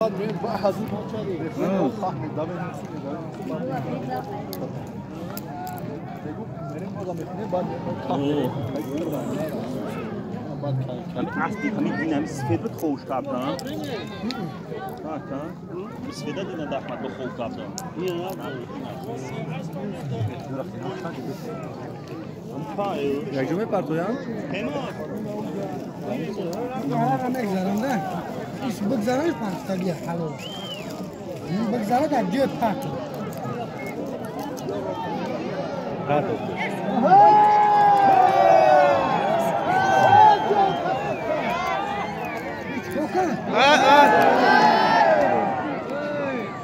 اصلی همین دینامی سفید بود خوش کردن. سفید دینا دخمت با خوب کردن. Jak my partują? هذا ما يقدرون ده إيش بقدرش بانستاليا حلو بقدر ده جيب باتو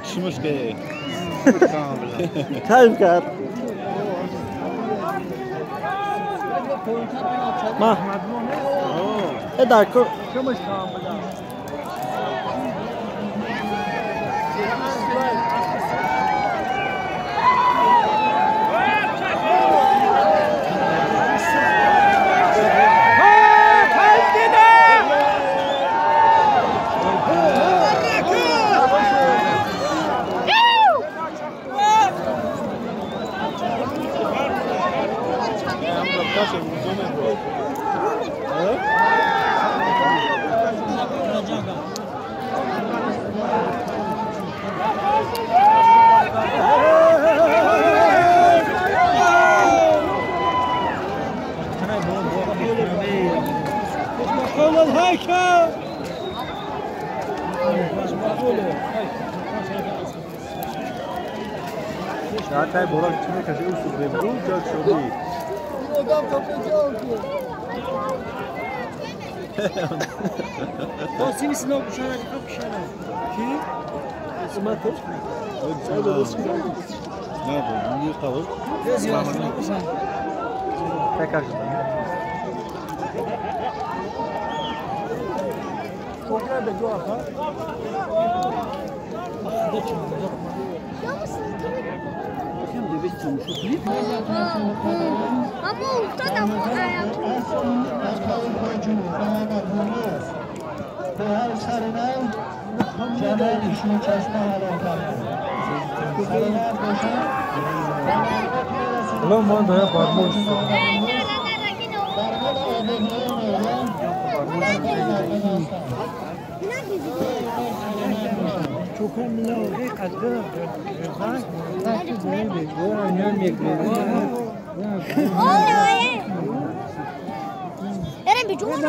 شو مشكلة؟ كيف كان؟ ما ادعكو شاید برای چیزی که اون سوزه بود جا شدی. توصيني سنو بشارة بشارة كي سمعت؟ نه بود یه قول. تکرار شد. توقع بجوافة. الان ما دایم بارموز çok önemli kadar takip edildi. Önemli bir Era bir cuma mı?